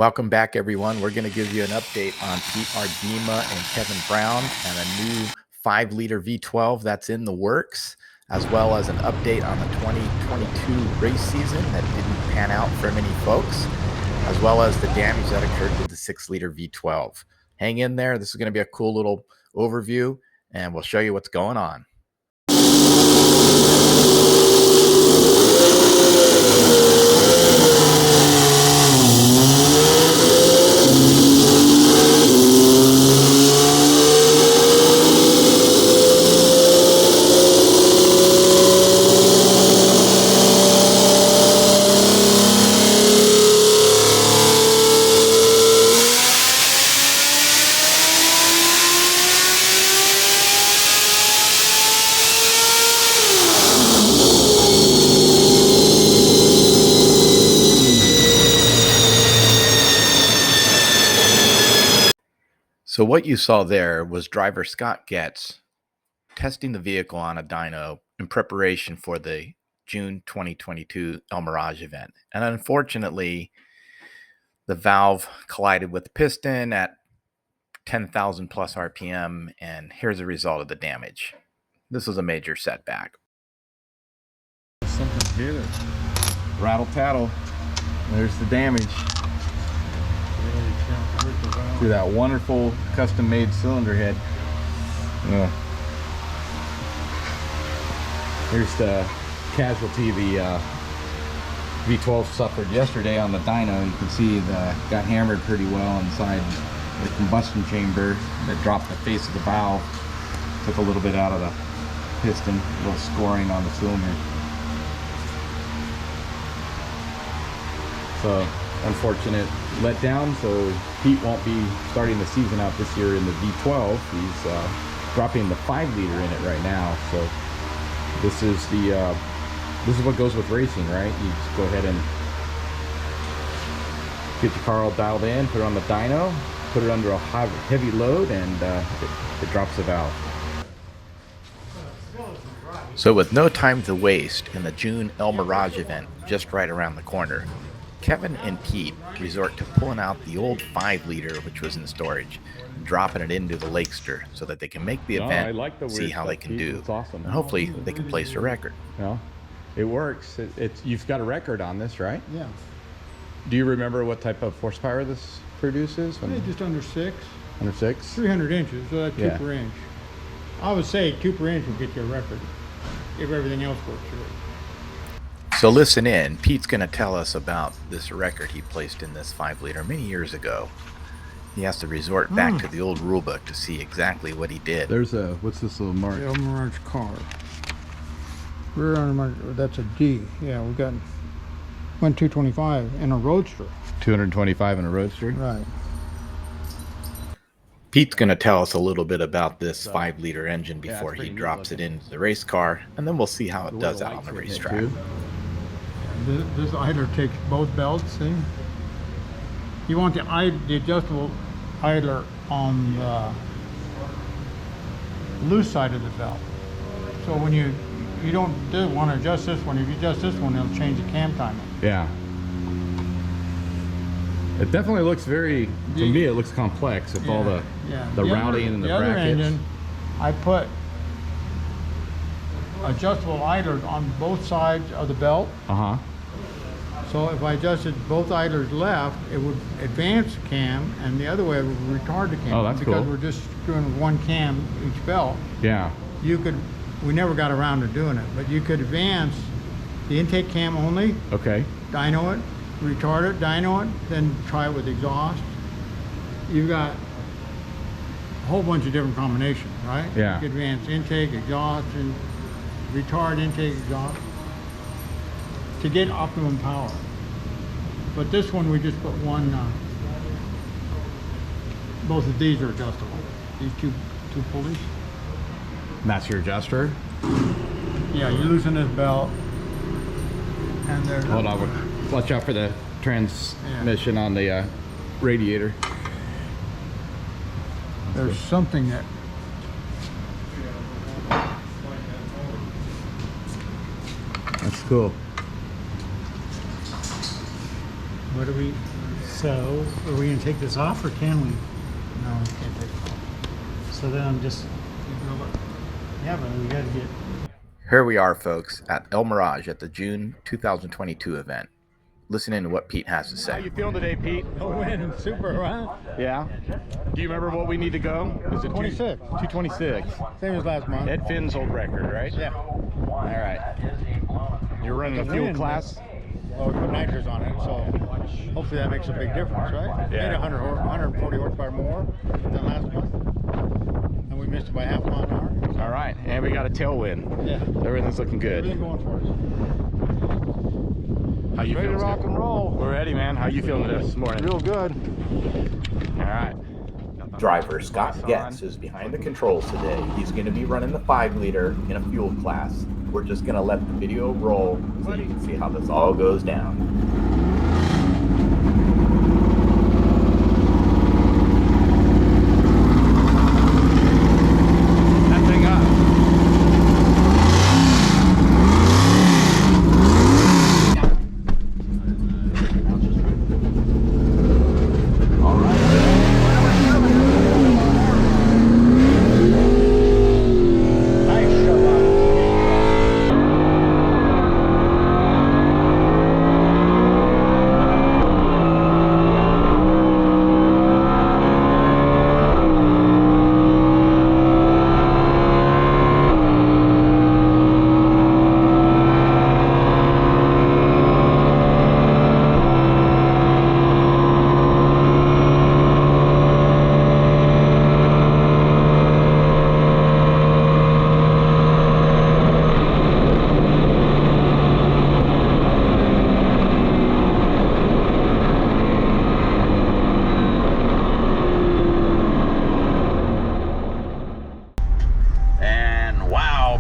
Welcome back, everyone. We're going to give you an update on Pete Aardema and Kevin Brown and a new 5-liter V12 that's in the works, as well as an update on the 2022 race season that didn't pan out for many folks, as well as the damage that occurred to the 6-liter V12. Hang in there. This is going to be a cool little overview, and we'll show you what's going on. So what you saw there was driver Scott Getz testing the vehicle on a dyno in preparation for the June 2022 Mirage event. And unfortunately, the valve collided with the piston at 10,000 plus RPM, and here's the result of the damage. This was a major setback. Something hit it. Rattle tattle. There's the damage. Through that wonderful custom-made cylinder head. Here's the casualty the V12 suffered yesterday on the dyno. You can see the got hammered pretty well inside the combustion chamber that dropped the face of the valve. Took a little bit out of the piston, a little scoring on the cylinder. So unfortunate letdown. So Pete won't be starting the season out this year in the V12. He's dropping the 5-liter in it right now. So this is the this is what goes with racing, right? You just go ahead and get your car all dialed in, put it on the dyno, put it under a heavy load, and it drops the valve. So with no time to waste in the June El Mirage event just right around the corner, Kevin and Pete resort to pulling out the old 5-liter, which was in storage, and dropping it into the Lakester so that they can make the event, see how they can do. It's awesome. And hopefully they can place a record. Yeah, it works. You've got a record on this, right? Yeah. Do you remember what type of horsepower this produces? Just under 6. Under 6? 300 inches, so that's 2 per inch. I would say 2 per inch will get you a record if everything else works right. So listen in. Pete's going to tell us about this record he placed in this 5-liter many years ago. He has to resort back to the old rule book to see exactly what he did. There's a, what's this little mark? The El Mirage car. Rear end, that's a D. Yeah, we got 225 in a Roadster. 225 in a Roadster? Right. Pete's going to tell us a little bit about this 5-liter engine before he drops it into the race car, and then we'll see how it does out on the racetrack. This idler takes both belts, see? You want the adjustable idler on the loose side of the belt. So when you don't want to adjust this one, if you adjust this one, it'll change the cam timing. Yeah. It definitely looks very, to me it looks complex with all the routing and the brackets. Other engine, I put adjustable idlers on both sides of the belt. So if I adjusted both idlers left, it would advance the cam, and the other way it would retard the cam. Oh, that's because cool. We're just doing one cam each belt. Yeah. We never got around to doing it, but you could advance the intake cam only. Okay. Dyno it, retard it, dyno it, then try it with exhaust. You've got a whole bunch of different combinations, right? Yeah. You could advance intake, exhaust, and retard, intake, exhaust to get optimum power. But this one we just put one, both of these are adjustable. These two pulleys. And that's your adjuster? Yeah, you loosen this belt and there's Hold on, watch out for the transmission on the radiator. There's something that That's cool. what do we So, are we gonna take this off, or can we? No, we can't take it off. So then I'm just, yeah, but we gotta get. Here we are, folks, at El Mirage at the June 2022 event. Listening to what Pete has to say. How you feeling today, Pete? Oh, winning super, huh? Yeah. Do you remember what we need to go? Is it 26. 226? Same as last month. Ed Finn's old record, right? Yeah. All right. You're running a fuel class? Well, we put nitrous on it, so hopefully that makes a big difference, right? Yeah. Made 140 horsepower more than last month, and we missed it by half a mile an hour. So. All right, and we got a tailwind. Yeah. Everything's looking good. Everything going for us. How you Ready feeling? to rock and roll. We're ready, man. How you feeling this morning? Real good. All right. Driver Scott Getz is behind the controls today. He's going to be running the 5-liter in a fuel class. We're just going to let the video roll so you can see how this all goes down. That thing up.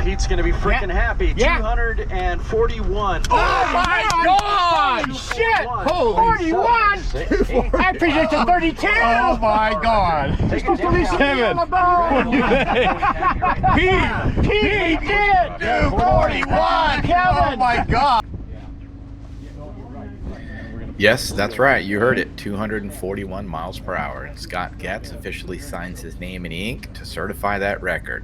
Pete's gonna be freaking happy. Yeah. 241. Oh my God! Shit! Holy 41! I predicted 32! Oh my God! You're supposed to be 7! What do you think? Pete did! 241! Kevin! Oh my God! Yes, that's right. You heard it. 241 miles per hour. And Scott Getz officially signs his name in ink to certify that record.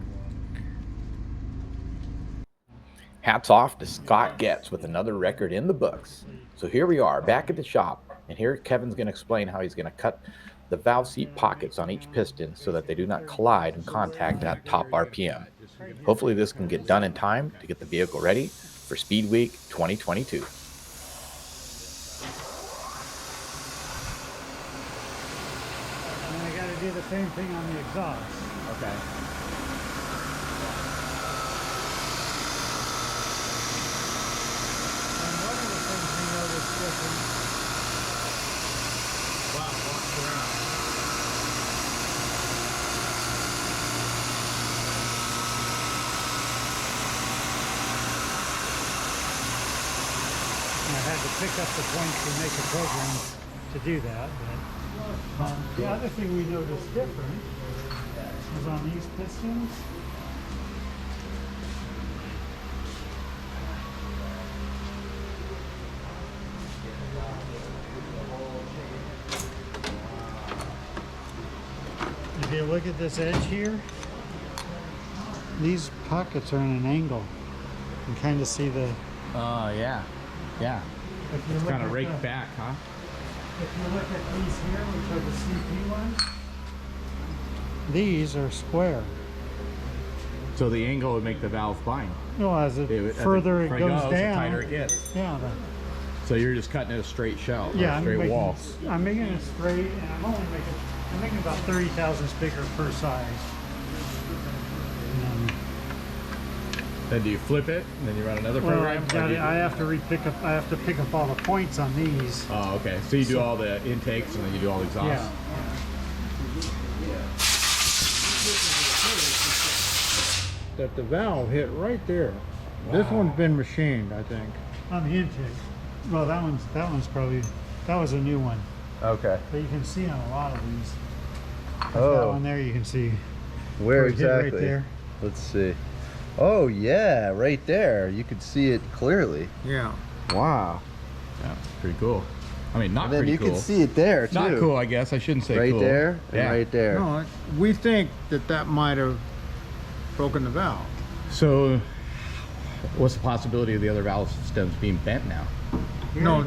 Hats off to Scott Getz with another record in the books. So here we are back at the shop, and here Kevin's going to explain how he's going to cut the valve seat pockets on each piston so that they do not collide and contact at top RPM. Hopefully this can get done in time to get the vehicle ready for Speed Week 2022. And I got to do the same thing on the exhaust. Okay. And one of the things we noticed different. Wow, walks around. I had to pick up the points to make a program to do that. But the other thing we noticed different was on these pistons. If you look at this edge here, these pockets are in an angle. You can kind of see the. Oh, yeah. Yeah. If you It's look kind of at raked the- back, huh? If you look at these here, which are the CP ones, these are square. So the angle would make the valve bind. Well, as it As further it further goes the down, tighter it gets. yeah, So you're just cutting it a straight shell, yeah, or a I'm straight making, wall. I'm making it straight, and I'm making about 30 thousandths bigger per size. And, Then do you flip it, and then you run another well, program? Or do you- I have to pick up all the points on these. Oh, okay. So you do all the intakes, and then you do all the exhausts. Yeah. That the valve hit right there. This one's been machined, I think. On the intake. Well, that was a new one. Okay. But you can see on a lot of these. That Oh, one there you can see. where it hit right exactly? there. Let's see. Oh yeah, right there. You could see it clearly. Yeah. Wow. Yeah, pretty cool. I mean, not And then pretty you cool. can see it there too. Not cool, I guess. I shouldn't say Right cool. there and Yeah. right there. No, we think that might have broken the valve. So, what's the possibility of the other valve stems being bent now? No,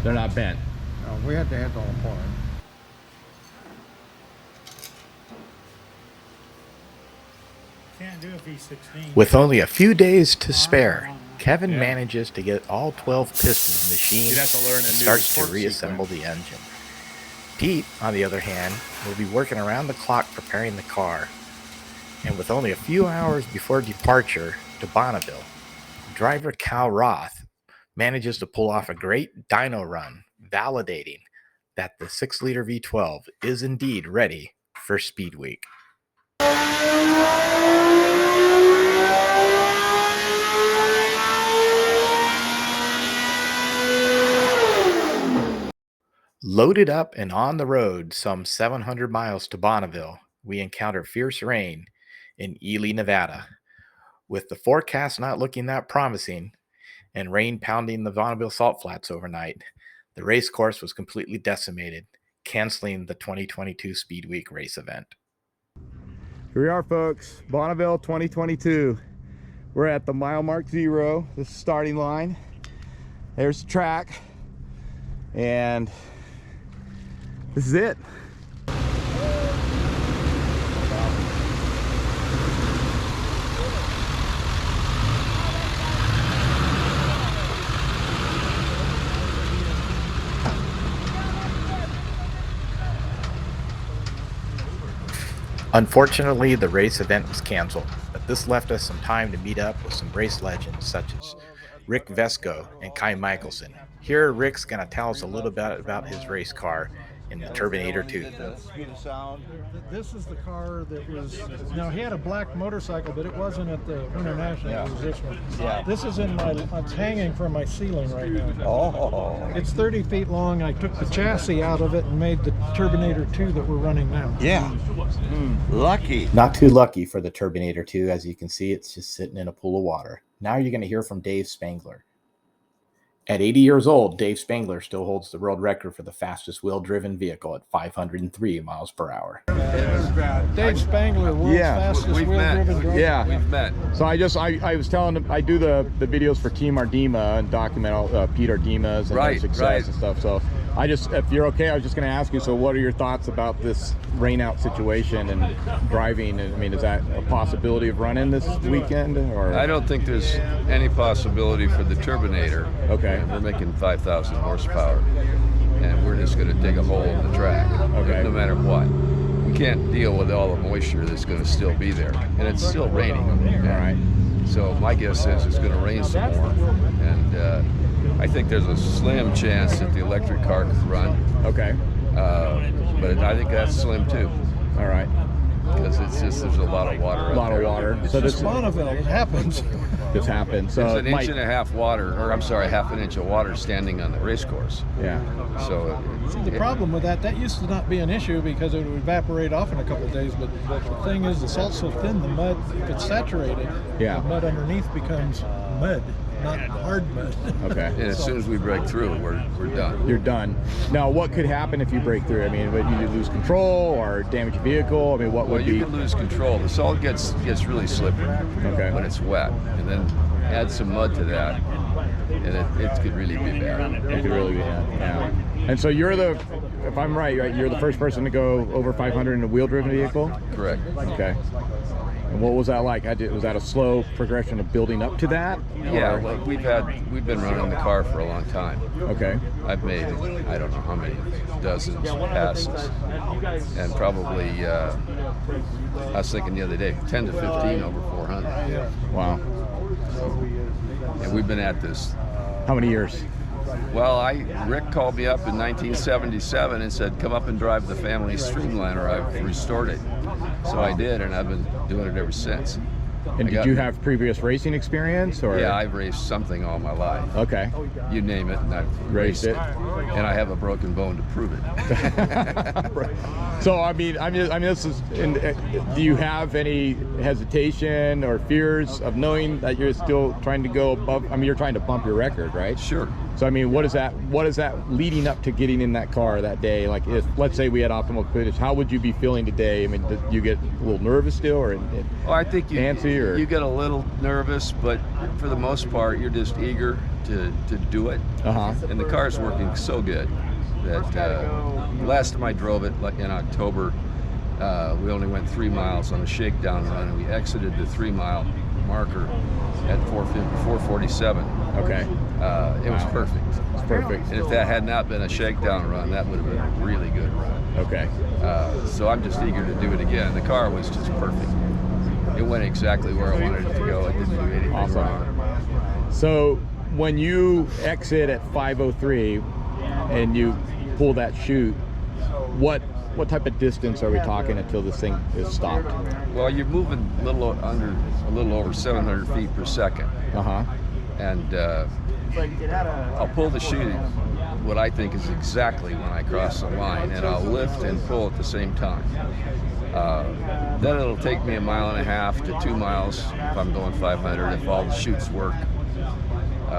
They're not bent. no, we had to have the whole part. Can't do a V16. With only a few days to spare, Kevin manages to get all 12 pistons machined You'd have to learn a and new starts to torque reassemble the engine. Pete, on the other hand, will be working around the clock preparing the car. And with only a few hours before departure to Bonneville, driver Cal Roth manages to pull off a great dyno run, validating that the 6-liter V12 is indeed ready for Speed Week. Loaded up and on the road some 700 miles to Bonneville, we encounter fierce rain in Ely, Nevada. With the forecast not looking that promising and rain pounding the Bonneville salt flats overnight, the race course was completely decimated, canceling the 2022 Speed Week race event. Here we are, folks. Bonneville 2022. We're at the mile mark 0. This is the starting line. There's the track. And this is it. Unfortunately, the race event was canceled, but this left us some time to meet up with some race legends such as Rick Vesco and Kai Michelson. Here, Rick's going to tell us a little bit about his race car in the Turbinator 2. This is the car that was, now he had a black motorcycle, but it wasn't at the Winter National, it was this one. Yeah. This is in my, it's hanging from my ceiling right now. Oh. It's 30 feet long. I took the chassis out of it and made the Turbinator 2 that we're running now. Yeah. Lucky. Not too lucky for the Turbinator 2. As you can see, it's just sitting in a pool of water. Now you're going to hear from Dave Spangler. At 80 years old, Dave Spangler still holds the world record for the fastest wheel-driven vehicle at 503 miles per hour. Dave Spangler, world's fastest wheel-driven driver. Yeah, We've met. So I was telling him I do the videos for Team Aardema and document all Pete Aardema's and their success and stuff. So I just, if you're okay, I was just going to ask you. So what are your thoughts about this rainout situation and driving? I mean, is that a possibility of running this weekend? Or I don't think there's any possibility for the Turbinator. Okay. And we're making 5,000 horsepower, and we're just going to dig a hole in the track. Okay. No matter what. We can't deal with all the moisture that's going to still be there, and it's still raining. All right. So my guess is it's going to rain some more, and I think there's a slim chance that the electric car could run. Okay. But I think that's slim too, All right. because it's just there's a lot of water. A lot of water. It's So just this Bonneville. It happens. just happened. So It's it an inch might, and a half water, or I'm sorry, half an inch of water standing on the race course. yeah. So See, the problem with that used to not be an issue because it would evaporate off in a couple of days, but the thing is the salt's so thin, the mud, if it's saturated, Yeah. the mud underneath becomes mud, not hard mud. Okay. and as soon as we break through, we're done. You're done. Now, what could happen if you break through? I mean, would you lose control or damage your vehicle? I mean, what Well, would you be? can lose control. The salt gets really slippery Okay. when it's wet, and then add some mud to that, and it could really be bad. It could really be, yeah. And so you're the, if I'm right, you're the first person to go over 500 in a wheel-driven vehicle? Correct. Okay. And what was that like? Was that a slow progression of building up to that? Yeah, Or- well, we've been running the car for a long time. Okay. I've made, I don't know how many, dozens of passes, and probably, I was thinking the other day, 10 to 15 over 400. Wow. And we've been at this. How many years? Well, Rick called me up in 1977 and said, come up and drive the family Streamliner. I've restored it. So I did, and I've been doing it ever since. And did you have previous racing experience? Or? Yeah, I've raced something all my life. Okay. You name it, and I've Raced it. And I have a broken bone to prove it. So I mean, this is. Do you have any hesitation or fears of knowing that you're still trying to go above? I mean, you're trying to bump your record, right? Sure. So I mean, what is that leading up to getting in that car that day? Like, if let's say we had optimal finish, how would you be feeling today? I mean, did you get a little nervous still, or Well, I think antsy, or you get a little nervous, but for the most part, you're just eager to do it. And the car's working so good that last time I drove it, like in October, we only went 3 miles on a shakedown run, and we exited the 3-mile marker at 4:47. Okay. It was perfect. It's perfect. And if that had not been a shakedown run, that would have been a really good run. Okay. So I'm just eager to do it again. The car was just perfect. It went exactly where I wanted it to go. It didn't do anything wrong. So when you exit at 5:03 and you pull that chute, what type of distance are we talking until this thing is stopped? Well, you're moving a little over 700 feet per second. And I'll pull the chute, what I think is exactly when I cross the line, and I'll lift and pull at the same time. Then it'll take me 1.5 to 2 miles if I'm going 500, if all the chutes work.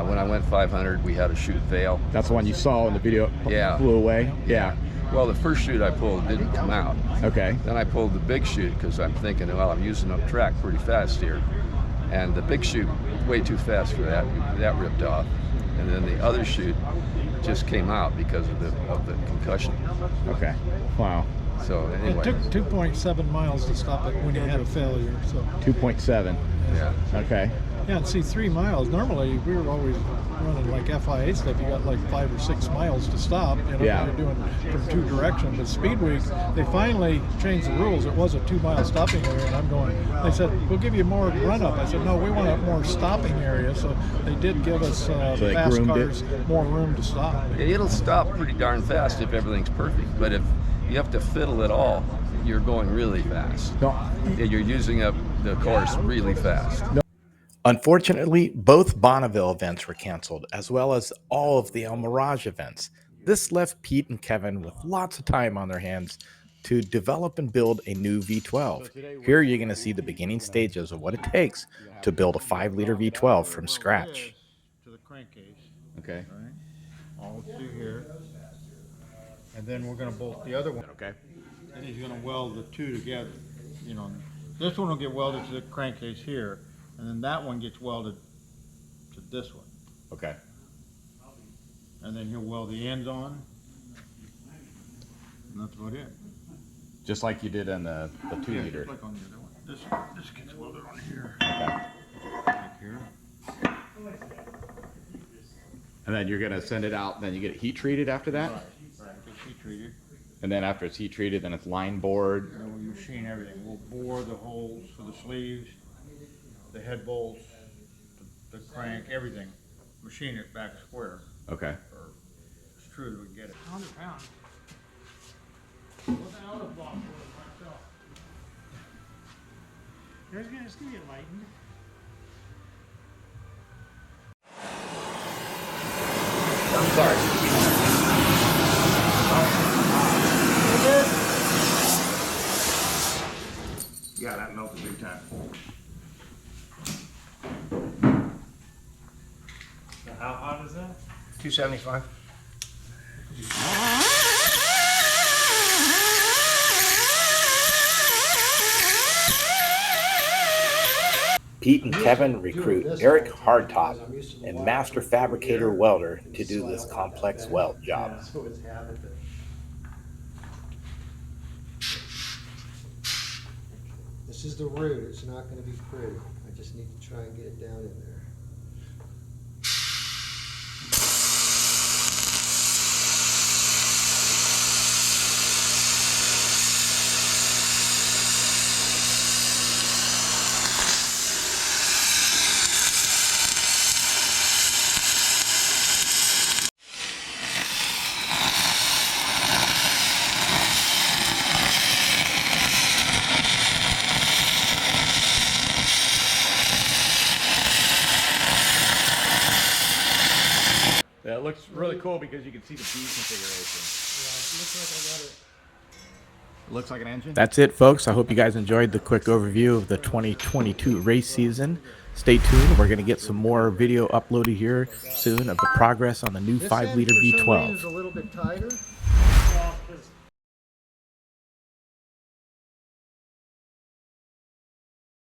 When I went 500, we had a chute fail. That's the one you saw in the video. Yeah. Flew away. Yeah. Well, the first chute I pulled didn't come out. Okay. Then I pulled the big chute because I'm thinking, well, I'm using up track pretty fast here. And the big chute, way too fast for that. That ripped off. And then the other chute just came out because of the concussion. Okay. Wow. So anyway. It took 2.7 miles to stop it when you had a failure. So 2.7. Yeah. Okay. Yeah, and see, 3 miles. Normally, we were always running like FIA stuff. You got like 5 or 6 miles to stop. You know, Yeah. you're doing from 2 directions. But Speed Week, they finally changed the rules. It was a 2-mile stopping area, and I'm going. They said we'll give you more run up. I said no, we want a more stopping area. So they did give us they fast groomed cars more room to stop. It'll stop pretty darn fast if everything's perfect. But if you have to fiddle it all, you're going really fast. No. You're using up the course really fast. Unfortunately, both Bonneville events were canceled, as well as all of the Mirage events. This left Pete and Kevin with lots of time on their hands to develop and build a new V12. Here you're going to see the beginning stages of what it takes to build a 5-liter V12 from scratch. To the crankcase, Okay. all right? All through here. And then we're gonna bolt the other one. Okay. And he's gonna weld the two together. You know, this one will get welded to the crankcase here, and then that one gets welded to this one. Okay. And then he'll weld the ends on. And that's about it. Just like you did on the 2-liter. Just like on the other one. This gets welded on here. Okay. Like here. And then you're gonna send it out. Then you get it heat treated after that. Right. Gets heat treated. And then after it's heat treated, then it's line bored. And then we'll machine everything. We'll bore the holes for the sleeves, the head bolts, the crank, everything. Machine it back square, Okay. or as true as we can get it. 100 pounds. What's the out of block for myself? It's gonna be enlightened. I'm sorry. Yeah, that melted big time. How hot is that? 275. Pete and Kevin recruit Eric Hardtop, a master fabricator welder, to do this complex weld job. This is the root, it's not gonna be pretty. I just need to try and get it down in there. Yeah, it looks really cool because you can see the bead configuration. It looks like an engine. That's it, folks. I hope you guys enjoyed the quick overview of the 2022 race season. Stay tuned. We're going to get some more video uploaded here soon of the progress on the new 5-liter This end for some reason is V12. a little bit tighter. Well, 'cause